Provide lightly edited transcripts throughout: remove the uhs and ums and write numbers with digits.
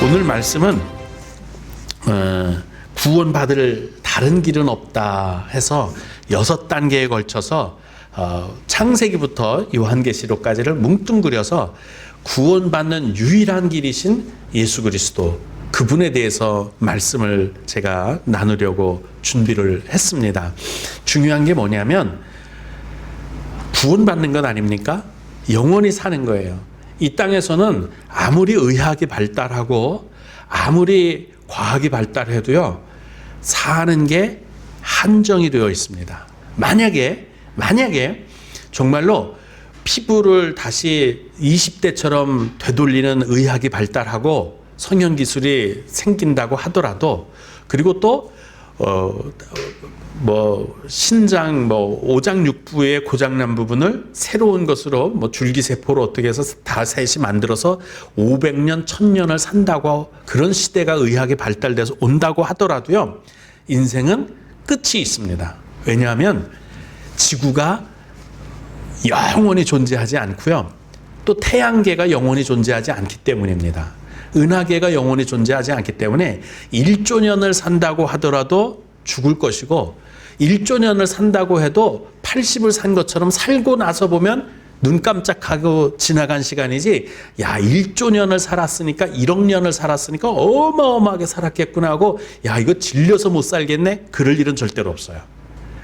오늘 말씀은 구원받을 다른 길은 없다 해서 6단계에 걸쳐서 창세기부터 요한계시록까지를 뭉뚱그려서 구원받는 유일한 길이신 예수 그리스도, 그분에 대해서 말씀을 제가 나누려고 준비를 했습니다. 중요한 게 뭐냐면 구원받는 것 아닙니까? 영원히 사는 거예요. 이 땅에서는 아무리 의학이 발달하고 아무리 과학이 발달해도요, 사는 게 한정이 되어 있습니다. 만약에 정말로 피부를 다시 20대처럼 되돌리는 의학이 발달하고 성형기술이 생긴다고 하더라도, 그리고 또 신장 오장육부의 고장난 부분을 새로운 것으로 줄기세포로 어떻게 해서 다시 만들어서 500년, 1000년을 산다고, 그런 시대가 의학이 발달돼서 온다고 하더라도요, 인생은 끝이 있습니다. 왜냐하면 지구가 영원히 존재하지 않고요, 또 태양계가 영원히 존재하지 않기 때문입니다. 은하계가 영원히 존재하지 않기 때문에 1조 년을 산다고 하더라도 죽을 것이고, 1조 년을 산다고 해도 80을 산 것처럼 살고 나서 보면 눈 깜짝하고 지나간 시간이지, 야 1조 년을 살았으니까 1억 년을 살았으니까 어마어마하게 살았겠구나 하고, 야 이거 질려서 못 살겠네, 그럴 일은 절대로 없어요.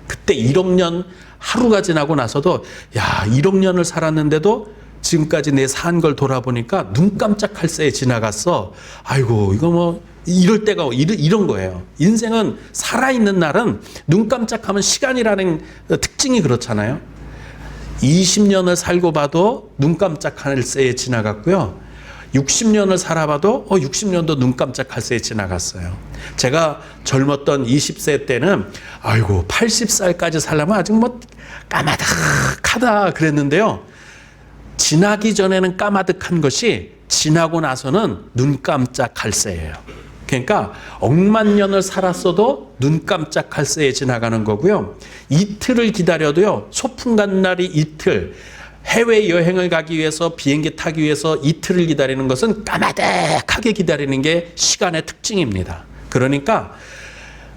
그때 1억 년 하루가 지나고 나서도 야 1억 년을 살았는데도 지금까지 내 산 걸 돌아보니까 눈 깜짝할 새에 지나갔어. 아이고 이거 이럴 때가 이런 거예요. 인생은 살아있는 날은 눈 깜짝하면 시간이라는 특징이 그렇잖아요. 20년을 살고 봐도 눈 깜짝할 새에 지나갔고요, 60년을 살아봐도 60년도 눈 깜짝할 새에 지나갔어요. 제가 젊었던 20세 때는 아이고 80살까지 살려면 아직 까마득하다 그랬는데요, 지나기 전에는 까마득한 것이 지나고 나서는 눈 깜짝할 새예요. 그러니까 억만 년을 살았어도 눈 깜짝할 새에 지나가는 거고요, 이틀을 기다려도요, 소풍 간 날이 이틀, 해외여행을 가기 위해서 비행기 타기 위해서 이틀을 기다리는 것은 까마득하게 기다리는 게 시간의 특징입니다. 그러니까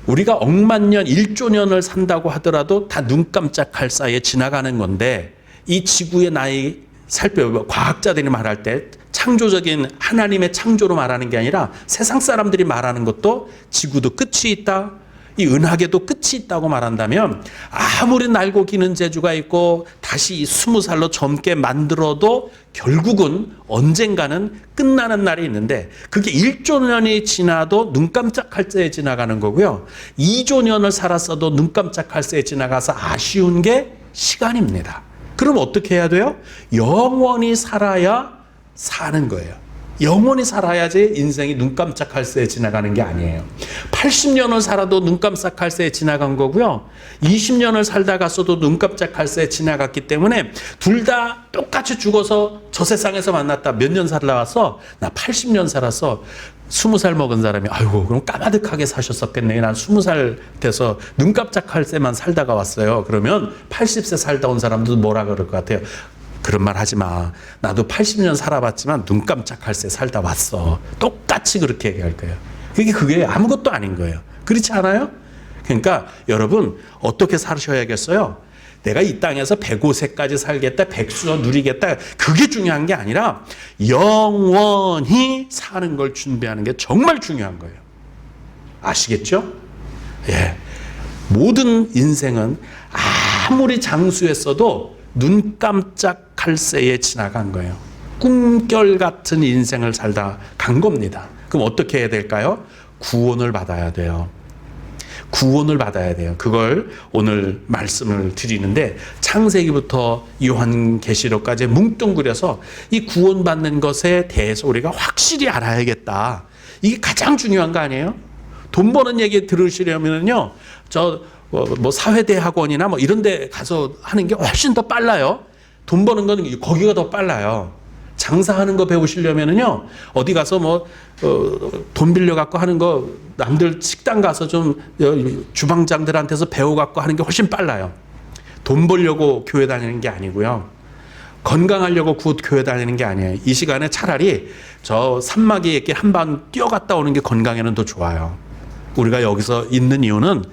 우리가 억만 년, 1조 년을 산다고 하더라도 다 눈 깜짝할 사이에 지나가는 건데, 이 지구의 나이 살펴보면 과학자들이 말할 때 창조적인 하나님의 창조로 말하는 게 아니라 세상 사람들이 말하는 것도 지구도 끝이 있다, 이 은하계도 끝이 있다고 말한다면, 아무리 날고 기는 재주가 있고 다시 20살로 젊게 만들어도 결국은 언젠가는 끝나는 날이 있는데, 그게 1조 년이 지나도 눈 깜짝할 새에 지나가는 거고요, 2조 년을 살았어도 눈 깜짝할 새에 지나가서 아쉬운 게 시간입니다. 그럼 어떻게 해야 돼요? 영원히 살아야 사는 거예요. 영원히 살아야지 인생이 눈 깜짝할 새에 지나가는 게 아니에요. 80년을 살아도 눈 깜짝할 새에 지나간 거고요, 20년을 살다 갔어도 눈 깜짝할 새에 지나갔기 때문에 둘 다 똑같이 죽어서 저 세상에서 만났다. 몇 년 살다 왔어? 나 80년 살았어. 20살 먹은 사람이 아이고 그럼 까마득하게 사셨었겠네. 난 20살 돼서 눈 깜짝할 새만 살다가 왔어요. 그러면 80세 살다 온 사람도 뭐라 그럴 것 같아요? 그런 말 하지 마. 나도 80년 살아봤지만 눈 깜짝할 새 살다 왔어. 똑같이 그렇게 얘기할 거예요. 그게 아무것도 아닌 거예요. 그렇지 않아요? 그러니까 여러분 어떻게 사셔야겠어요? 내가 이 땅에서 105세까지 살겠다, 백수 누리겠다, 그게 중요한 게 아니라 영원히 사는 걸 준비하는 게 정말 중요한 거예요. 아시겠죠? 예. 모든 인생은 아무리 장수했어도 눈 깜짝할 새에 지나간 거예요. 꿈결 같은 인생을 살다 간 겁니다. 그럼 어떻게 해야 될까요? 구원을 받아야 돼요. 구원을 받아야 돼요. 그걸 오늘 말씀을 드리는데, 창세기부터 요한계시록까지 뭉뚱그려서 이 구원받는 것에 대해서 우리가 확실히 알아야겠다. 이게 가장 중요한 거 아니에요? 돈 버는 얘기 들으시려면요, 사회대학원이나 이런 데 가서 하는 게 훨씬 더 빨라요. 돈 버는 건 거기가 더 빨라요. 장사하는 거 배우시려면은요, 어디 가서 돈 빌려갖고 하는 거, 남들 식당 가서 좀 주방장들한테서 배워갖고 하는 게 훨씬 빨라요. 돈 벌려고 교회 다니는 게 아니고요. 건강하려고 곧 교회 다니는 게 아니에요. 이 시간에 차라리 저 산막에 이렇게 한번 뛰어갔다 오는 게 건강에는 더 좋아요. 우리가 여기서 있는 이유는,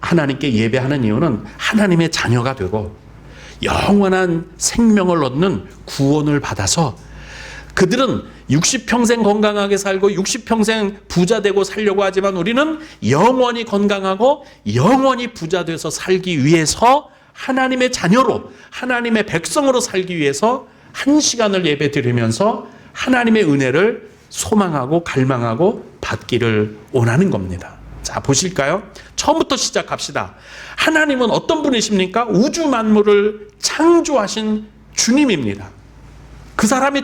하나님께 예배하는 이유는 하나님의 자녀가 되고 영원한 생명을 얻는 구원을 받아서, 그들은 60평생 건강하게 살고 60평생 부자 되고 살려고 하지만 우리는 영원히 건강하고 영원히 부자 돼서 살기 위해서, 하나님의 자녀로, 하나님의 백성으로 살기 위해서 한 시간을 예배 드리면서 하나님의 은혜를 소망하고 갈망하고 받기를 원하는 겁니다. 자, 보실까요? 처음부터 시작합시다. 하나님은 어떤 분이십니까? 우주 만물을 창조하신 주님입니다. 그 사람이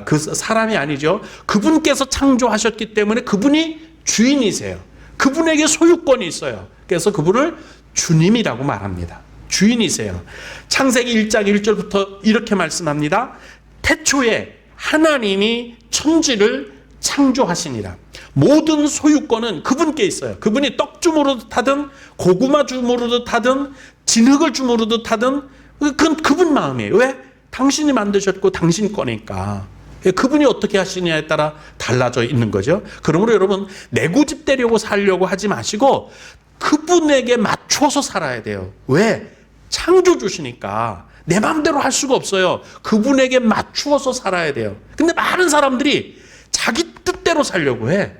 그 사람이 아니죠. 그분께서 창조하셨기 때문에 그분이 주인이세요. 그분에게 소유권이 있어요. 그래서 그분을 주님이라고 말합니다. 주인이세요. 창세기 1장 1절부터 이렇게 말씀합니다. 태초에 하나님이 천지를 창조하시니라. 모든 소유권은 그분께 있어요. 그분이 떡 주무르듯 하든 고구마 주무르듯 하든 진흙을 주무르듯 하든 그건 그분 마음이에요. 왜? 당신이 만드셨고 당신 거니까. 그분이 어떻게 하시냐에 따라 달라져 있는 거죠. 그러므로 여러분, 내 고집대려고 살려고 하지 마시고 그분에게 맞춰서 살아야 돼요. 왜? 창조주시니까 내 마음대로 할 수가 없어요. 그분에게 맞추어서 살아야 돼요. 근데 많은 사람들이 자기 뜻대로 살려고 해.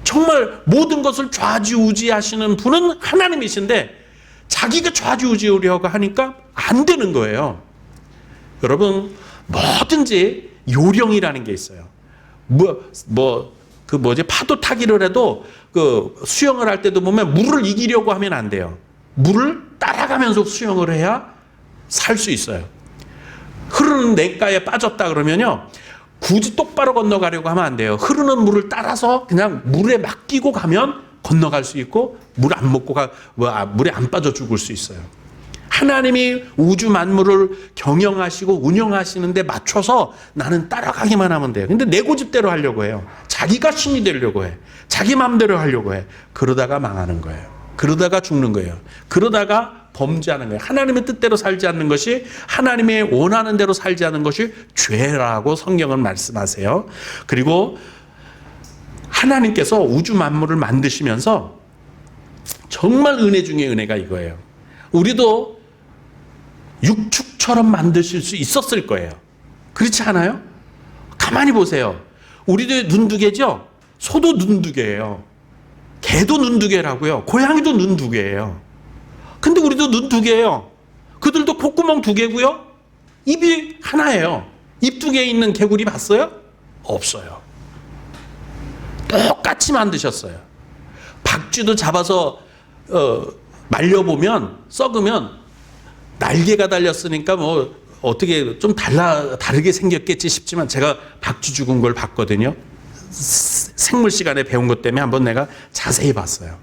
정말 모든 것을 좌지우지하시는 분은 하나님이신데 자기가 좌지우지하려고 하니까 안 되는 거예요. 여러분, 뭐든지 요령이라는 게 있어요. 파도 타기를 해도 수영을 할 때도 보면 물을 이기려고 하면 안 돼요. 물을 따라가면서 수영을 해야 살 수 있어요. 흐르는 냇가에 빠졌다 그러면요, 굳이 똑바로 건너가려고 하면 안 돼요. 흐르는 물을 따라서 그냥 물에 맡기고 가면 건너갈 수 있고, 물 안 먹고 물에 안 빠져 죽을 수 있어요. 하나님이 우주 만물을 경영하시고 운영하시는데 맞춰서 나는 따라가기만 하면 돼요. 근데 내 고집대로 하려고 해요. 자기가 신이 되려고 해. 자기 마음대로 하려고 해. 그러다가 망하는 거예요. 그러다가 죽는 거예요. 그러다가 범죄하는 거예요. 하나님의 뜻대로 살지 않는 것이, 하나님의 원하는 대로 살지 않는 것이 죄라고 성경은 말씀하세요. 그리고 하나님께서 우주 만물을 만드시면서 정말 은혜 중에 은혜가 이거예요. 우리도 육축처럼 만드실 수 있었을 거예요. 그렇지 않아요? 가만히 보세요. 우리도 눈 두 개죠? 소도 눈 두 개예요. 개도 눈 두 개라고요. 고양이도 눈 두 개예요. 근데 우리도 눈 두 개예요. 그들도 콧구멍 두 개고요. 입이 하나예요. 입 두 개 있는 개구리 봤어요? 없어요. 똑같이 만드셨어요. 박쥐도 잡아서 말려보면, 썩으면 날개가 달렸으니까 뭐 어떻게 좀 다르게 생겼겠지 싶지만, 제가 박쥐 죽은 걸 봤거든요. 생물 시간에 배운 것 때문에 한번 내가 자세히 봤어요.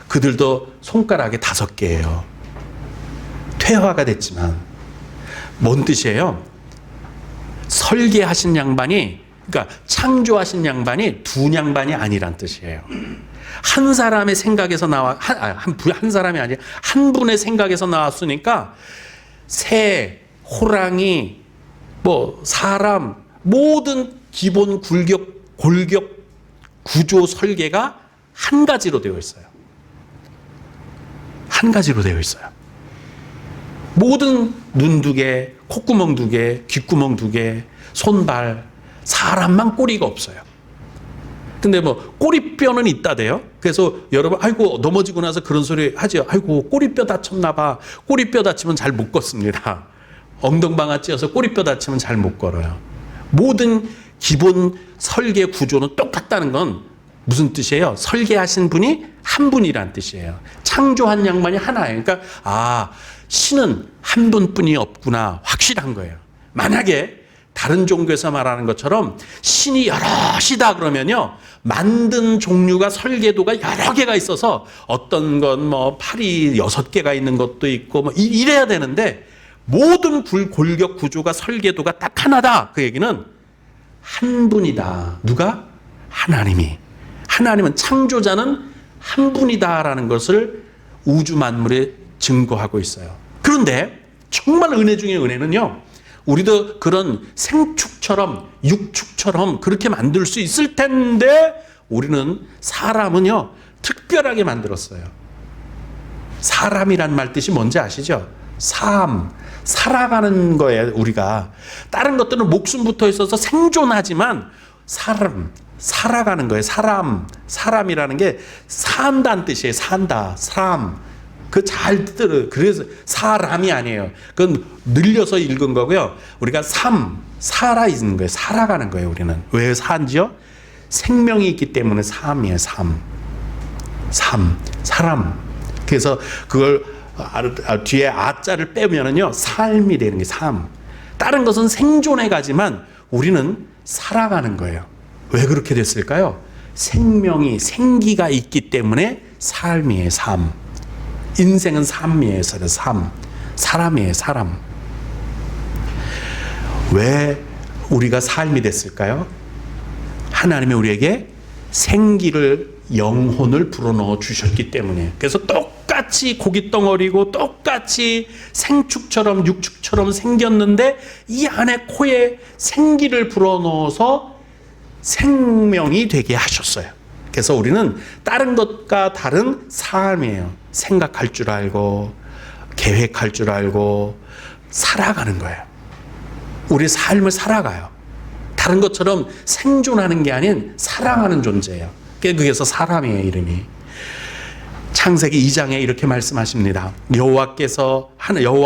그들도 손가락이 5개예요. 퇴화가 됐지만. 뭔 뜻이에요? 설계하신 양반이, 그러니까 창조하신 양반이 두 양반이 아니란 뜻이에요. 한 사람의 생각에서 한 사람이 아니라 한 분의 생각에서 나왔으니까 새, 호랑이, 사람, 모든 기본 골격 구조 설계가 한 가지로 되어 있어요. 한 가지로 되어 있어요. 모든 눈 2개, 콧구멍 2개, 귓구멍 2개, 손발, 사람만 꼬리가 없어요. 근데 꼬리뼈는 있다대요. 그래서 여러분, 아이고, 넘어지고 나서 그런 소리 하죠. 아이고, 꼬리뼈 다쳤나 봐. 꼬리뼈 다치면 잘 못 걷습니다. 엉덩방아 찧어서 꼬리뼈 다치면 잘 못 걸어요. 모든 기본 설계 구조는 똑같다는 건 무슨 뜻이에요? 설계하신 분이 한 분이란 뜻이에요. 창조한 양반이 하나예요. 그러니까 신은 한 분뿐이 없구나, 확실한 거예요. 만약에 다른 종교에서 말하는 것처럼 신이 여럿이다 그러면요, 만든 종류가, 설계도가 여러 개가 있어서 어떤 건 팔이 6개가 있는 것도 있고 이래야 되는데, 모든 골격 구조가, 설계도가 딱 하나다. 그 얘기는 한 분이다. 누가? 하나님이. 하나님은, 창조자는 한 분이다라는 것을 우주 만물에 증거하고 있어요. 그런데 정말 은혜 중에 은혜는요, 우리도 그런 생축처럼 육축처럼 그렇게 만들 수 있을 텐데 우리는 사람은요 특별하게 만들었어요. 사람이란 말 뜻이 뭔지 아시죠? 살아가는 거예요. 우리가 다른 것들은 목숨부터 있어서 생존하지만 살아가는 거예요. 사람이라는 게 산다는 뜻이에요. 산다, 그 잘 들어요. 그래서 사람이 아니에요. 그건 늘려서 읽은 거고요. 우리가 살아있는 거예요. 살아가는 거예요. 우리는 왜 산지요? 생명이 있기 때문에 삶이에요. 사람. 그래서 그걸 뒤에 아자를 빼면은요 삶이 되는 게 삶. 다른 것은 생존해 가지만 우리는 살아가는 거예요. 왜 그렇게 됐을까요? 생기가 있기 때문에 삶이에요. 삶. 인생은 삶이에요. 사람이에요. 사람. 왜 우리가 삶이 됐을까요? 하나님이 우리에게 생기를 영혼을 불어넣어 주셨기 때문에. 그래서 똑같이 고깃덩어리고 똑같이 생축처럼 육축처럼 생겼는데 이 안에 코에 생기를 불어넣어서 생명이 되게 하셨어요. 그래서 우리는 다른 것과 다른 삶이에요. 생각할 줄 알고 계획할 줄 알고 살아가는 거예요. 우리 삶을 살아가요. 다른 것처럼 생존하는 게 아닌 살아가는 존재예요. 그래서 사람이에요. 이름이. 창세기 2장에 이렇게 말씀하십니다. 여호와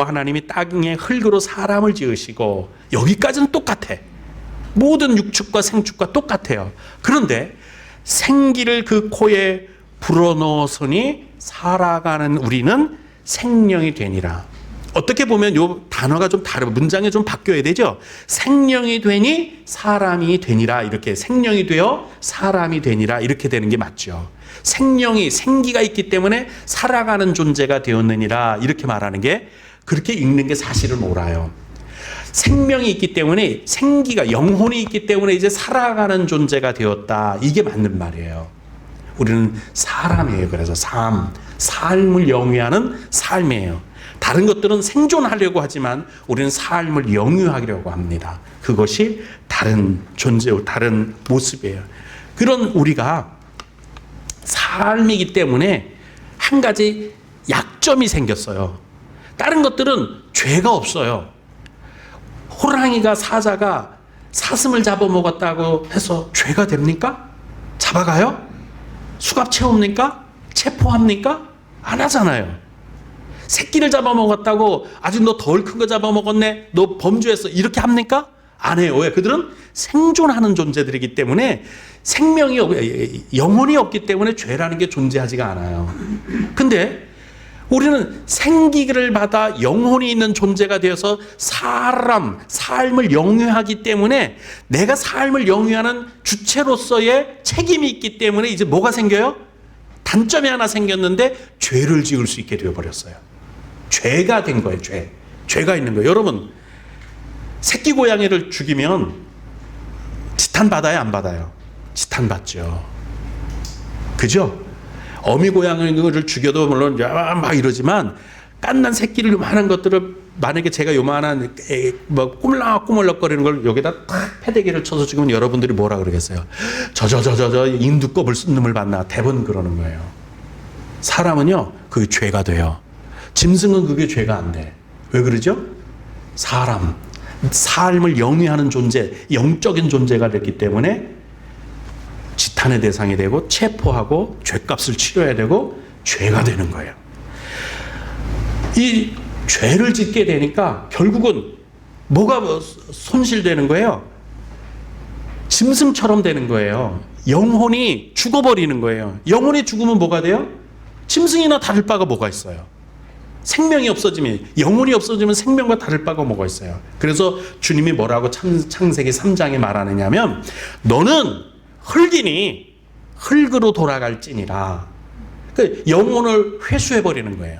하나님이 땅에 흙으로 사람을 지으시고, 여기까지는 똑같아. 모든 육축과 생축과 똑같아요. 그런데 생기를 그 코에 불어넣었으니 살아가는 우리는 생명이 되니라. 어떻게 보면 이 단어가 좀 다르고 문장이 좀 바뀌어야 되죠. 생명이 되니 사람이 되니라. 이렇게 생명이 되어 사람이 되니라. 이렇게 되는 게 맞죠. 생기가 있기 때문에 살아가는 존재가 되었느니라. 이렇게 말하는 게, 그렇게 읽는 게 사실은 옳아요. 생명이 있기 때문에, 영혼이 있기 때문에 이제 살아가는 존재가 되었다. 이게 맞는 말이에요. 우리는 사람이에요. 그래서 삶을 영위하는 삶이에요. 다른 것들은 생존하려고 하지만 우리는 삶을 영위하려고 합니다. 그것이 다른 존재, 다른 모습이에요. 그런 우리가 삶이기 때문에 한 가지 약점이 생겼어요. 다른 것들은 죄가 없어요. 호랑이가 사자가 사슴을 잡아먹었다고 해서 죄가 됩니까? 잡아가요? 수갑 채웁니까? 체포합니까? 안 하잖아요. 새끼를 잡아먹었다고 아직 너 덜 큰 거 잡아먹었네, 너 범죄했어, 이렇게 합니까? 안 해요. 왜? 그들은 생존하는 존재들이기 때문에 영혼이 없기 때문에 죄라는 게 존재하지가 않아요. 근데 우리는 생기를 받아 영혼이 있는 존재가 되어서 삶을 영위하기 때문에 내가 삶을 영위하는 주체로서의 책임이 있기 때문에 이제 뭐가 생겨요? 단점이 하나 생겼는데 죄를 지을 수 있게 되어버렸어요. 죄가 된 거예요. 죄가 있는 거예요. 여러분, 새끼 고양이를 죽이면 지탄 받아요, 안 받아요? 지탄 받죠. 그죠? 어미 고양이를 죽여도 물론 막 이러지만 깐난 새끼를 요만한 것들을 만약에 제가 요만한 꼬물락꼬물락거리는 걸 여기다 딱 패대기를 쳐서 죽이면 여러분들이 뭐라 그러겠어요? 저 인두껍을 쓴 놈을 봤나? 대부분 그러는 거예요. 사람은요, 그게 죄가 돼요. 짐승은 그게 죄가 안 돼. 왜 그러죠? 삶을 영위하는 존재, 영적인 존재가 됐기 때문에 지탄의 대상이 되고 체포하고 죄값을 치러야 되고 죄가 되는 거예요. 이 죄를 짓게 되니까 결국은 뭐가 손실되는 거예요? 짐승처럼 되는 거예요. 영혼이 죽어버리는 거예요. 영혼이 죽으면 뭐가 돼요? 짐승이나 다를 바가 뭐가 있어요? 생명이 없어지면, 영혼이 없어지면 생명과 다를 바가 뭐가 있어요? 그래서 주님이 뭐라고 창세기 3장에 말하느냐면, 너는 흙이니 흙으로 돌아갈지니라. 그 영혼을 회수해버리는 거예요.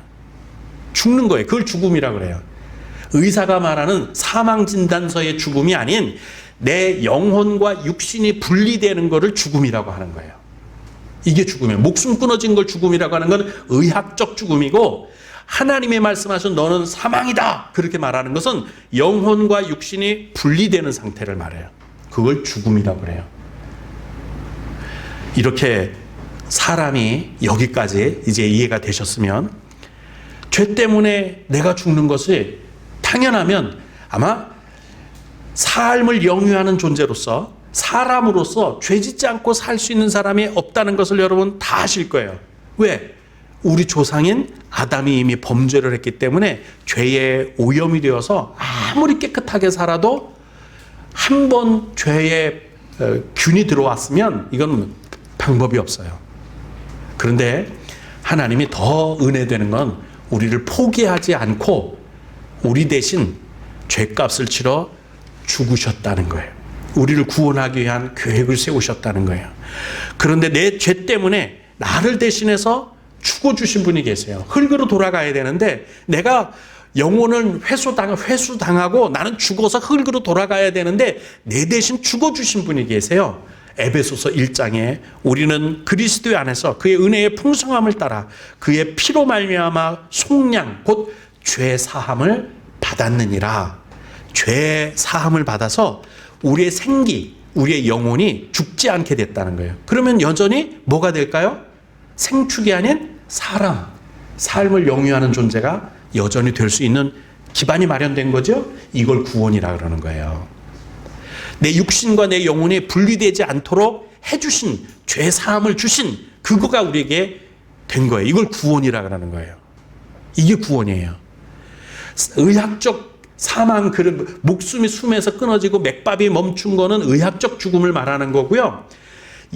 죽는 거예요. 그걸 죽음이라고 그래요. 의사가 말하는 사망진단서의 죽음이 아닌 내 영혼과 육신이 분리되는 거를 죽음이라고 하는 거예요. 이게 죽음이에요. 목숨 끊어진 걸 죽음이라고 하는 건 의학적 죽음이고, 하나님의 말씀하신 너는 사망이다 그렇게 말하는 것은 영혼과 육신이 분리되는 상태를 말해요. 그걸 죽음이라고 그래요. 이렇게 사람이 여기까지 이제 이해가 되셨으면, 죄 때문에 내가 죽는 것이 당연하면 아마 삶을 영위하는 존재로서, 사람으로서 죄 짓지 않고 살 수 있는 사람이 없다는 것을 여러분 다 아실 거예요. 왜? 우리 조상인 아담이 이미 범죄를 했기 때문에 죄의 오염이 되어서 아무리 깨끗하게 살아도 한 번 죄의 균이 들어왔으면 이건 방법이 없어요. 그런데 하나님이 더 은혜되는 건 우리를 포기하지 않고 우리 대신 죄값을 치러 죽으셨다는 거예요. 우리를 구원하기 위한 계획을 세우셨다는 거예요. 그런데 내 죄 때문에 나를 대신해서 죽어주신 분이 계세요. 흙으로 돌아가야 되는데 내가 영혼을 회수당하고 나는 죽어서 흙으로 돌아가야 되는데 내 대신 죽어주신 분이 계세요. 에베소서 1장에 우리는 그리스도 안에서 그의 은혜의 풍성함을 따라 그의 피로 말미암아 속량 곧 죄 사함을 받았느니라. 죄 사함을 받아서 우리의 생기, 우리의 영혼이 죽지 않게 됐다는 거예요. 그러면 여전히 뭐가 될까요? 생축이 아닌 삶을 영위하는 존재가 여전히 될 수 있는 기반이 마련된 거죠. 이걸 구원이라 그러는 거예요. 내 육신과 내 영혼이 분리되지 않도록 해주신, 죄 사함을 주신 그거가 우리에게 된 거예요. 이걸 구원이라 그러는 거예요. 이게 구원이에요. 의학적 사망, 목숨이 숨에서 끊어지고 맥박이 멈춘 거는 의학적 죽음을 말하는 거고요.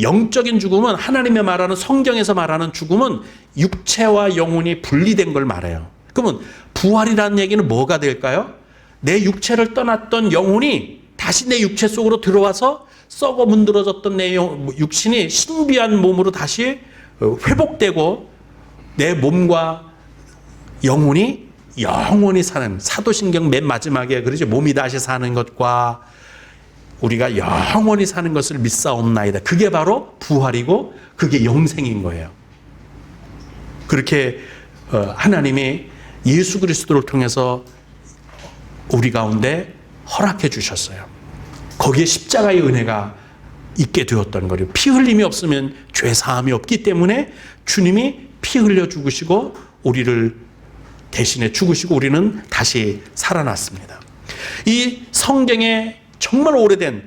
영적인 죽음은 하나님의 말하는, 성경에서 말하는 죽음은 육체와 영혼이 분리된 걸 말해요. 그러면 부활이라는 얘기는 뭐가 될까요? 내 육체를 떠났던 영혼이 다시 내 육체 속으로 들어와서 썩어 문드러졌던 내 육신이 신비한 몸으로 다시 회복되고 내 몸과 영혼이 영원히 사는, 사도신경 맨 마지막에 그러죠. 몸이 다시 사는 것과 우리가 영원히 사는 것을 믿사옵나이다. 그게 바로 부활이고 그게 영생인 거예요. 그렇게 하나님이 예수 그리스도를 통해서 우리 가운데 허락해 주셨어요. 거기에 십자가의 은혜가 있게 되었던 거예요. 피 흘림이 없으면 죄 사함이 없기 때문에 주님이 피 흘려 죽으시고 우리를 대신에 죽으시고 우리는 다시 살아났습니다. 이 성경에 정말 오래된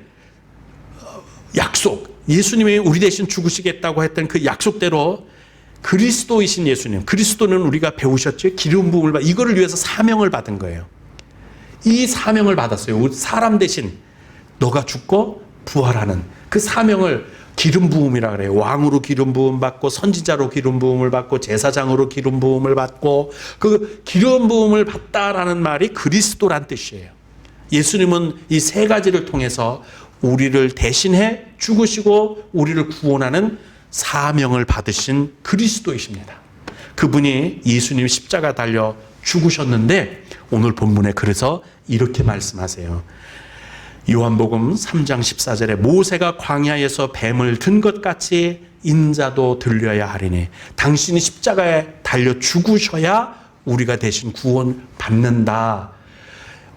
약속, 예수님이 우리 대신 죽으시겠다고 했던 그 약속대로 그리스도이신 예수님, 그리스도는 우리가 배우셨죠. 기름 부음을 받, 이거를 위해서 사명을 받은 거예요. 이 사명을 받았어요. 사람 대신 너가 죽고 부활하는 그 사명을 기름 부음이라 그래요. 왕으로 기름 부음 받고 선지자로 기름 부음을 받고 제사장으로 기름 부음을 받고 그 기름 부음을 받다라는 말이 그리스도란 뜻이에요. 예수님은 이 세 가지를 통해서 우리를 대신해 죽으시고 우리를 구원하는 사명을 받으신 그리스도이십니다. 그분이 예수님 십자가 달려 죽으셨는데 오늘 본문에 그래서 이렇게 말씀하세요. 요한복음 3장 14절에 모세가 광야에서 뱀을 든 것 같이 인자도 들려야 하리니 당신이 십자가에 달려 죽으셔야 우리가 대신 구원 받는다.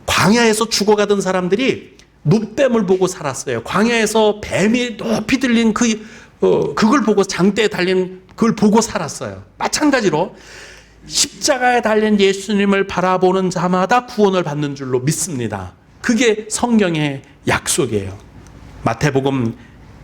광야에서 죽어가던 사람들이 놋뱀을 보고 살았어요. 광야에서 뱀이 높이 들린 그걸 보고 장대에 달린 그걸 보고 살았어요. 마찬가지로 십자가에 달린 예수님을 바라보는 자마다 구원을 받는 줄로 믿습니다. 그게 성경의 약속이에요. 마태복음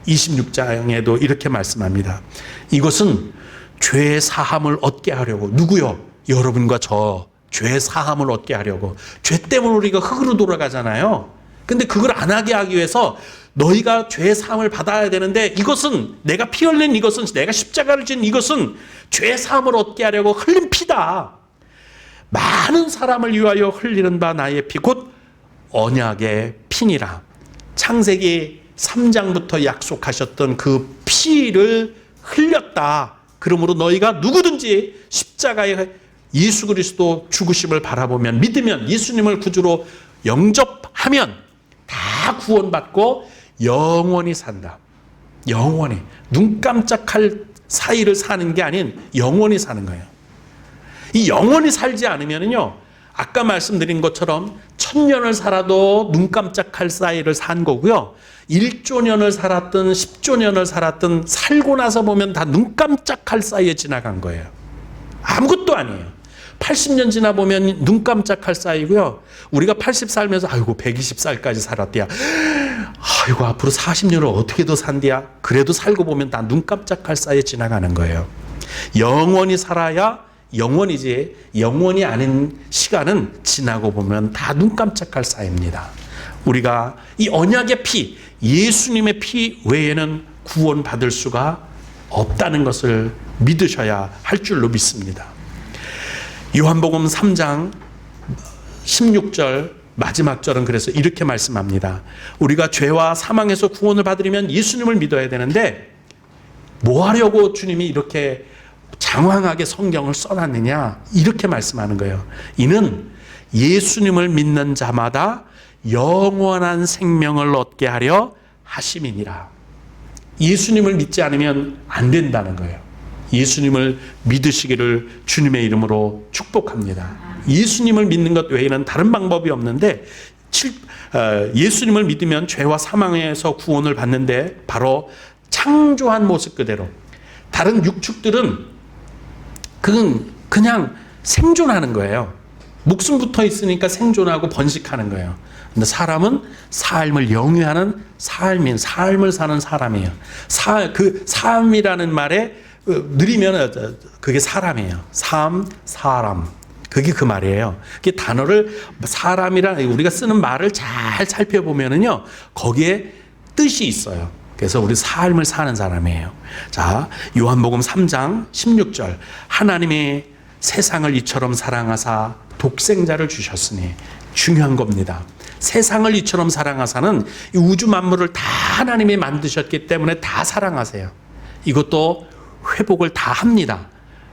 26장에도 이렇게 말씀합니다. 이것은 죄 사함을 얻게 하려고, 누구요? 여러분과 저 죄 사함을 얻게 하려고. 죄 때문에 우리가 흙으로 돌아가잖아요. 근데 그걸 안 하게 하기 위해서 너희가 죄 사함을 받아야 되는데 이것은 내가 피 흘린 이것은 내가 십자가를 진 이것은 죄 사함을 얻게 하려고 흘린 피다. 많은 사람을 위하여 흘리는 바 나의 피 곧 언약의 피니라. 창세기 3장부터 약속하셨던 그 피를 흘렸다. 그러므로 너희가 누구든지 십자가에 예수 그리스도 죽으심을 바라보면 믿으면 예수님을 구주로 영접하면 다 구원받고 영원히 산다. 영원히 눈 깜짝할 사이를 사는 게 아닌 영원히 사는 거예요. 이 영원히 살지 않으면요, 아까 말씀드린 것처럼 1000년을 살아도 눈 깜짝할 사이를 산 거고요. 1조 년을 살았든 10조 년을 살았든 살고 나서 보면 다 눈 깜짝할 사이에 지나간 거예요. 아무것도 아니에요. 80년 지나 보면 눈 깜짝할 사이고요. 우리가 80 살면서 아이고 120살까지 살았대야. 아이고 앞으로 40년을 어떻게 더 산대야. 그래도 살고 보면 다 눈 깜짝할 사이에 지나가는 거예요. 영원히 살아야 영원이지, 영원이 아닌 시간은 지나고 보면 다 눈 깜짝할 사이입니다. 우리가 이 언약의 피, 예수님의 피 외에는 구원받을 수가 없다는 것을 믿으셔야 할 줄로 믿습니다. 요한복음 3장 16절 마지막 절은 그래서 이렇게 말씀합니다. 우리가 죄와 사망에서 구원을 받으려면 예수님을 믿어야 되는데 뭐 하려고 주님이 이렇게 장황하게 성경을 써놨느냐, 이렇게 말씀하는 거예요. 이는 예수님을 믿는 자마다 영원한 생명을 얻게 하려 하심이니라. 예수님을 믿지 않으면 안 된다는 거예요. 예수님을 믿으시기를 주님의 이름으로 축복합니다. 예수님을 믿는 것 외에는 다른 방법이 없는데 예수님을 믿으면 죄와 사망에서 구원을 받는데 바로 창조한 모습 그대로. 다른 육축들은 그냥 생존하는 거예요. 목숨 붙어 있으니까 생존하고 번식하는 거예요. 근데 사람은 삶을 영위하는 삶을 사는 사람이에요. 그 삶이라는 말에 느리면 그게 사람이에요. 사람. 그게 그 말이에요. 그 단어를 사람이란 우리가 쓰는 말을 잘 살펴보면은요, 거기에 뜻이 있어요. 그래서 우리 삶을 사는 사람이에요. 자, 요한복음 3장 16절. 하나님이 세상을 이처럼 사랑하사 독생자를 주셨으니, 중요한 겁니다. 세상을 이처럼 사랑하사는 이 우주 만물을 다 하나님이 만드셨기 때문에 다 사랑하세요. 이것도 회복을 다 합니다.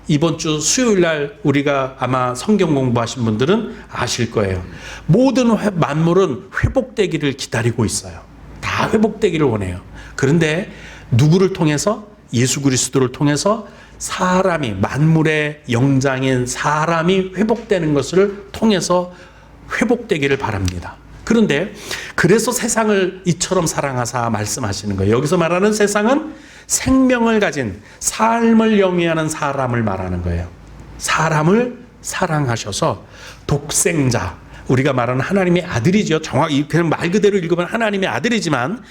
이번 주 수요일 날 우리가 아마 성경 공부하신 분들은 아실 거예요. 모든 만물은 회복되기를 기다리고 있어요. 다 회복되기를 원해요. 그런데 누구를 통해서? 예수 그리스도를 통해서 사람이, 만물의 영장인 사람이 회복되는 것을 통해서 회복되기를 바랍니다. 그런데 그래서 세상을 이처럼 사랑하사 말씀하시는 거예요. 여기서 말하는 세상은 생명을 가진, 삶을 영위하는 사람을 말하는 거예요. 사람을 사랑하셔서 독생자, 우리가 말하는 하나님의 아들이죠. 정확히 그냥 말 그대로 읽으면 하나님의 아들이지만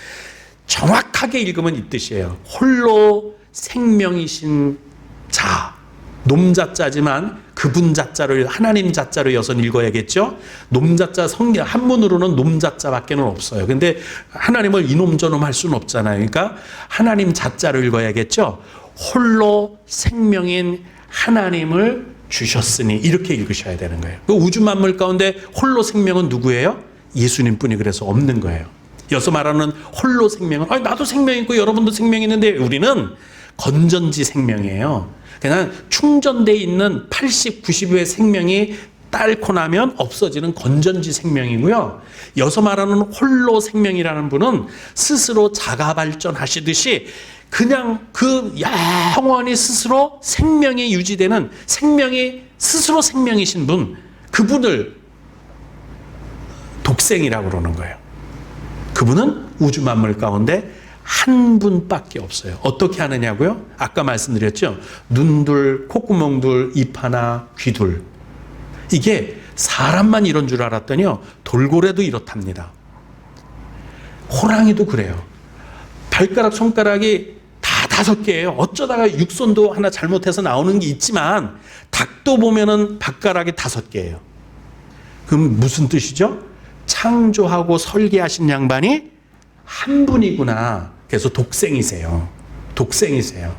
정확하게 읽으면 이 뜻이에요. 홀로 생명이신 자, 놈자자지만 그분 자자로, 하나님 자자로 이어서 읽어야겠죠. 놈자자, 성경 한문으로는 놈자자밖에는 없어요. 근데 하나님을 이놈 저놈 할 수는 없잖아요. 그러니까 하나님 자자로 읽어야겠죠. 홀로 생명인 하나님을 주셨으니, 이렇게 읽으셔야 되는 거예요. 그 우주 만물 가운데 홀로 생명은 누구예요? 예수님뿐이 그래서 없는 거예요. 여기서 말하는 홀로 생명은, 나도 생명 있고 여러분도 생명 있는데, 우리는 건전지 생명이에요. 그냥 충전되어 있는 80, 90의 생명이 닳고 나면 없어지는 건전지 생명이고요. 여기서 말하는 홀로 생명이라는 분은 스스로 자가 발전하시듯이 그냥 그 영원히 스스로 생명이 유지되는, 생명이 스스로 생명이신 분, 그분을 독생이라고 그러는 거예요. 그분은 우주 만물 가운데 한 분밖에 없어요. 어떻게 하느냐고요? 아까 말씀드렸죠. 눈둘, 콧구멍둘, 입 하나, 귀둘. 이게 사람만 이런 줄 알았더니요, 돌고래도 이렇답니다. 호랑이도 그래요. 발가락, 손가락이 다 5개예요. 어쩌다가 육손도 하나 잘못해서 나오는 게 있지만 닭도 보면은 발가락이 5개예요. 그럼 무슨 뜻이죠? 창조하고 설계하신 양반이 한 분이구나. 그래서 독생이세요. 독생이세요.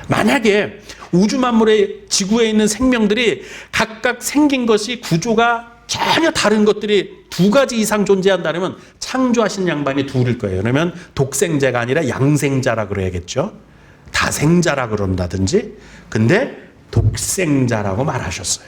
만약에 우주 만물의 지구에 있는 생명들이 각각 생긴 것이 구조가 전혀 다른 것들이 2가지 이상 존재한다면 창조하신 양반이 둘일 거예요. 그러면 독생자가 아니라 양생자라 그래야겠죠. 다생자라 그런다든지. 근데 독생자라고 말하셨어요.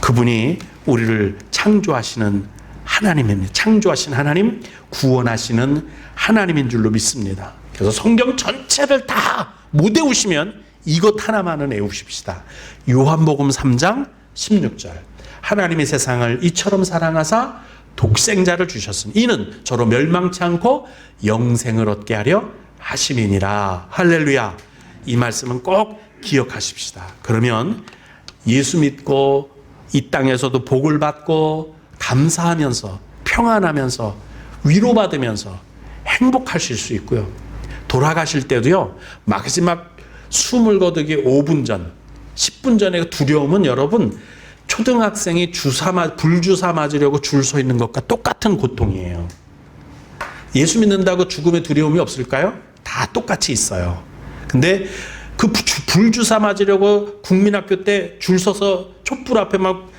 그분이 우리를 창조하시는 하나님입니다. 창조하신 하나님, 구원하시는 하나님인 줄로 믿습니다. 그래서 성경 전체를 다 못 외우시면 이것 하나만은 외우십시다. 요한복음 3장 16절. 하나님이 세상을 이처럼 사랑하사 독생자를 주셨으니 이는 저로 멸망치 않고 영생을 얻게 하려 하심이니라. 할렐루야. 이 말씀은 꼭 기억하십시다. 그러면 예수 믿고 이 땅에서도 복을 받고 감사하면서 평안하면서 위로받으면서 행복하실 수 있고요. 돌아가실 때도요, 마지막 숨을 거두기 5분 전, 10분 전에 두려움은 여러분, 초등학생이 불주사 맞으려고 줄 서 있는 것과 똑같은 고통이에요. 예수 믿는다고 죽음의 두려움이 없을까요? 다 똑같이 있어요. 근데 그 불주사 맞으려고 국민학교 때 줄 서서 촛불 앞에 막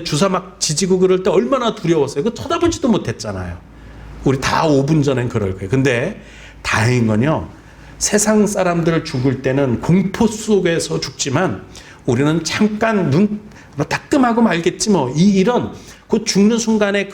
주사 막 지지고 그럴 때 얼마나 두려웠어요. 그 쳐다보지도 못했잖아요. 우리 다 5분 전엔 그럴 거예요. 근데 다행인 건요, 세상 사람들 죽을 때는 공포 속에서 죽지만 우리는 잠깐 따끔하고 말겠지 뭐. 이런 그 죽는 순간에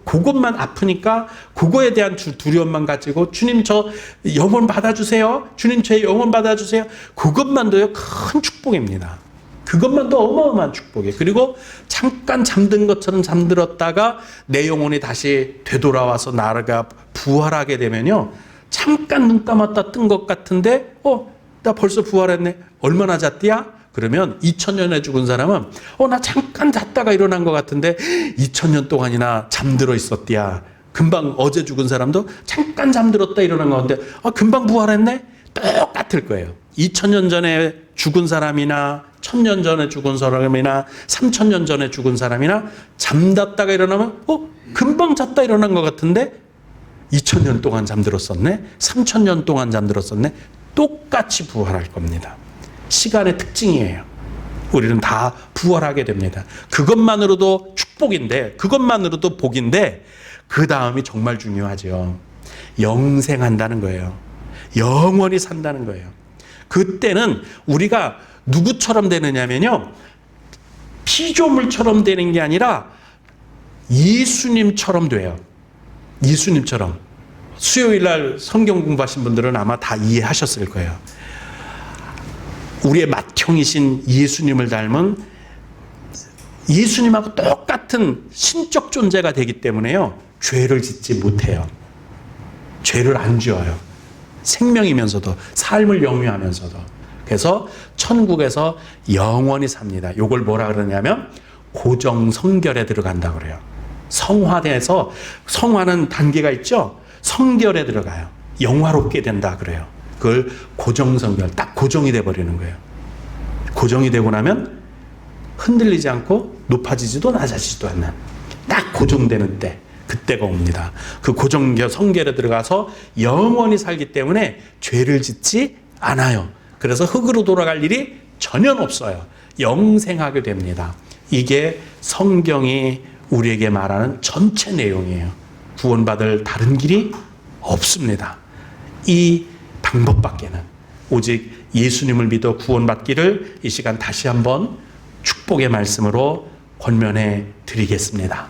그것만 아프니까 그거에 대한 두려움만 가지고 주님 저 영혼 받아주세요. 주님 제 영혼 받아주세요. 그것만도요 큰 축복입니다. 그것만도 어마어마한 축복이에요. 그리고 잠깐 잠든 것처럼 잠들었다가 내 영혼이 다시 되돌아와서 나라가 부활하게 되면요, 잠깐 눈 감았다 뜬 것 같은데 나 벌써 부활했네. 얼마나 잤디야? 그러면 2000년에 죽은 사람은 나 잠깐 잤다가 일어난 것 같은데 2000년 동안이나 잠들어 있었디야. 금방 어제 죽은 사람도 잠깐 잠들었다 일어난 것 같은데 금방 부활했네. 똑같을 거예요. 2000년 전에 죽은 사람이나 1000년 전에 죽은 사람이나 3000년 전에 죽은 사람이나 잠잤다가 일어나면 금방 잤다 일어난 것 같은데 2000년 동안 잠들었었네. 3000년 동안 잠들었었네. 똑같이 부활할 겁니다. 시간의 특징이에요. 우리는 다 부활하게 됩니다. 그것만으로도 축복인데, 그것만으로도 복인데, 그 다음이 정말 중요하죠. 영생한다는 거예요. 영원히 산다는 거예요. 그때는 우리가 누구처럼 되느냐면요, 피조물처럼 되는 게 아니라 예수님처럼 돼요. 예수님처럼. 수요일 날 성경 공부하신 분들은 아마 다 이해하셨을 거예요. 우리의 맏형이신 예수님을 닮은 예수님하고 똑같은 신적 존재가 되기 때문에요, 죄를 짓지 못해요. 죄를 안 지어요. 생명이면서도, 삶을 영위하면서도. 그래서 천국에서 영원히 삽니다. 이걸 뭐라 그러냐면 고정성결에 들어간다고 그래요. 성화돼서, 성화는 단계가 있죠. 성결에 들어가요. 영화롭게 된다 그래요. 그걸 고정성결, 딱 고정이 돼버리는 거예요. 고정이 되고 나면 흔들리지 않고 높아지지도 낮아지지도 않는, 딱 고정되는 때, 그때가 옵니다. 그 고정결, 성결에 들어가서 영원히 살기 때문에 죄를 짓지 않아요. 그래서 흙으로 돌아갈 일이 전혀 없어요. 영생하게 됩니다. 이게 성경이 우리에게 말하는 전체 내용이에요. 구원받을 다른 길이 없습니다. 이 방법밖에는. 오직 예수님을 믿어 구원받기를 이 시간 다시 한번 축복의 말씀으로 권면해 드리겠습니다.